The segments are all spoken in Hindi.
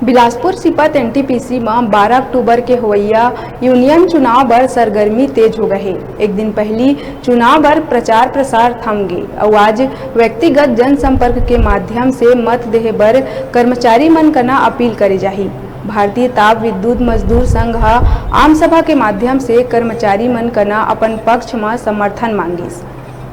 बिलासपुर सिपत एनटीपीसी में 12 अक्टूबर के होइया यूनियन चुनाव बर सरगर्मी तेज हो गए। एक दिन पहली चुनाव बर प्रचार प्रसार थम गए और आज व्यक्तिगत जनसंपर्क के माध्यम से मत देहे बर कर्मचारी मन कना अपील करे जाही। भारतीय ताप विद्युत मजदूर संघ आम सभा के माध्यम से कर्मचारी मन कना अपन पक्ष में समर्थन मांगिस।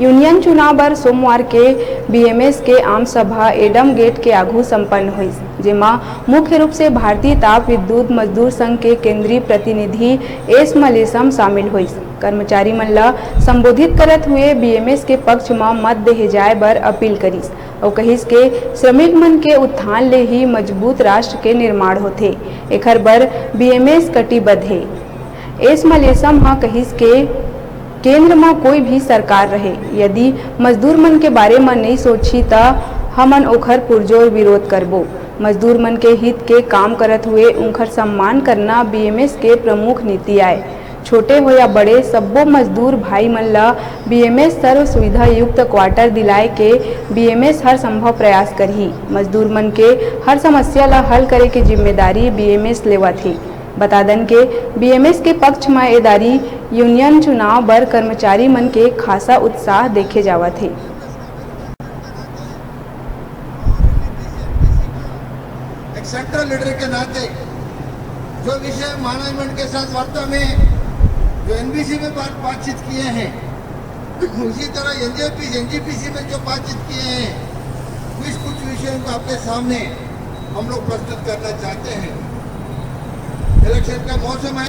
यूनियन चुनाव बर सोमवार के बीएमएस के आम सभा एडम गेट के आगू संपन्न हुई, जेमा मुख्य रूप से भारतीय ताप विद्युत मजदूर संघ के केंद्रीय प्रतिनिधि एस मलेशम शामिल हुई। कर्मचारी मन ला संबोधित करत हुए बीएमएस के पक्ष में मत देहे जाए बर अपील करिस और कहिस के श्रमिक मन के उत्थान ले ही मजबूत राष्ट्र के निर्माण होथे। एखर बर बीएमएस कटिबद्ध है। एस मलेशम कहिस के केंद्र में कोई भी सरकार रहे, यदि मजदूर मन के बारे में नहीं सोची तो हमन ओखर पुरजोर विरोध करबो। मजदूर मन के हित के काम करत हुए उनकर सम्मान करना बीएमएस के प्रमुख नीति आए। छोटे हो या बड़े सब्बो मजदूर भाई मन ला बीएमएस सर्व सुविधा युक्त क्वार्टर दिलाए के बीएमएस हर संभव प्रयास करही। मजदूर मन के हर समस्या ला हल करे के जिम्मेदारी बीएमएस लेवत है। बता दन के बीएमएस के पक्ष में एदारी यूनियन चुनाव बर कर्मचारी मन के खासा उत्साह देखे जावत है। एक सेंट्रल लीडर के नाते जो विषय मैनेजमेंट के साथ वार्ता में जो एनबीसी में बातचीत किए हैं, उसी तरह एनजीपीसी में जो बातचीत किए हैं, कुछ विषयों को आपके सामने हम लोग प्रस्तुत करना चाहते हैं। इलेक्शन का मौसम है,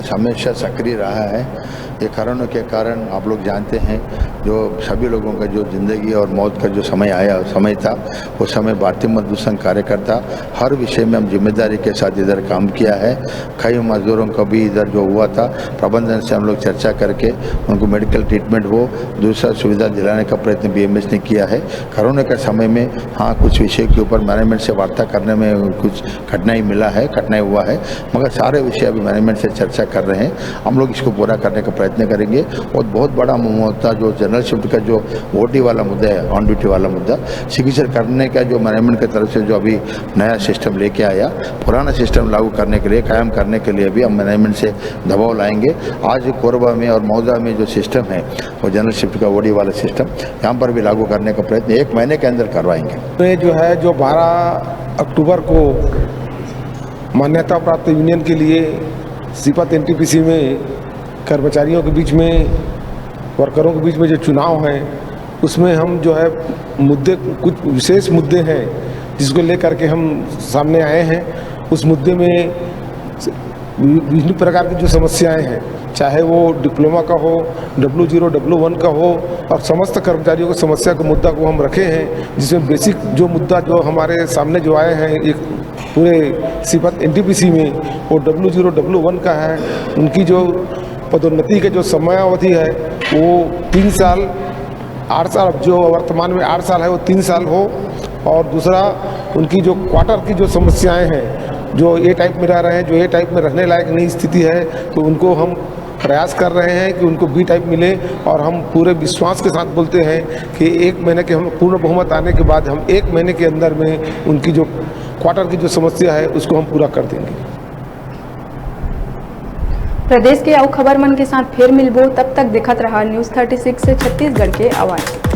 हमेशा सक्रिय रहा है। ये कारणों के कारण आप लोग जानते हैं, जो सभी लोगों का जो ज़िंदगी और मौत का जो समय था, वो समय भारतीय मजदूर संघ कार्यकर्ता हर विषय में हम जिम्मेदारी के साथ इधर काम किया है। कई मजदूरों का भी इधर जो हुआ था, प्रबंधन से हम लोग चर्चा करके उनको मेडिकल ट्रीटमेंट हो, दूसरा सुविधा दिलाने का प्रयत्न बीएमएस ने किया है। कोरोना के समय में कुछ विषय के ऊपर मैनेजमेंट से वार्ता करने में कुछ कठिनाई हुआ है, मगर सारे विषय अभी मैनेजमेंट से चर्चा कर रहे हैं। हम लोग इसको पूरा करने का प्रयत्न करेंगे। और बहुत बड़ा मुद्दा जो जनरल शिफ्ट का जो ओटी वाला मुद्दा है, ऑन ड्यूटी वाला मुद्दा सिग्नेचर करने का जो मैनेजमेंट की तरफ से जो अभी नया सिस्टम लेके आया, पुराना सिस्टम लागू करने के लिए, कायम करने के लिए भी हम मैनेजमेंट से दबाव लाएंगे। आज कोरबा में और मौजा में जो सिस्टम है, वो जनरल शिफ्ट का ओडी वाला सिस्टम यहाँ पर भी लागू करने का प्रयत्न 1 महीने के अंदर करवाएंगे। तो जो है जो 12 अक्टूबर को मान्यता प्राप्त यूनियन के लिए सिपत एनटीपीसी में कर्मचारियों के बीच में, वर्करों के बीच में जो चुनाव है, उसमें हम जो है कुछ विशेष मुद्दे हैं जिसको लेकर के हम सामने आए हैं। उस मुद्दे में विभिन्न प्रकार की जो समस्याएं हैं, चाहे वो डिप्लोमा का हो, W0 W1 का हो, और समस्त कर्मचारियों की समस्या के मुद्दा को हम रखे हैं, जिसमें बेसिक जो मुद्दा जो हमारे सामने जो आए हैं एक पूरे सिपत एनटीपीसी में, वो W0 W1 का है। उनकी जो पदोन्नति के जो समयावधि है वो 3 साल, 8 साल, जो वर्तमान में 8 साल है वो 3 साल हो। और दूसरा उनकी जो क्वार्टर की जो समस्याएं हैं, जो ए टाइप में रह रहे हैं, जो ए टाइप में रहने लायक नहीं स्थिति है, तो उनको हम प्रयास कर रहे हैं कि उनको बी टाइप मिले। और हम पूरे विश्वास के साथ बोलते हैं कि 1 महीने के हम पूर्ण बहुमत आने के बाद हम 1 महीने के अंदर में उनकी जो क्वार्टर की जो समस्या है उसको हम पूरा कर देंगे। प्रदेश के और खबर मन के साथ फिर मिलबो, तब तक देखत रहा न्यूज़ 36 से छत्तीसगढ़ के आवाज़।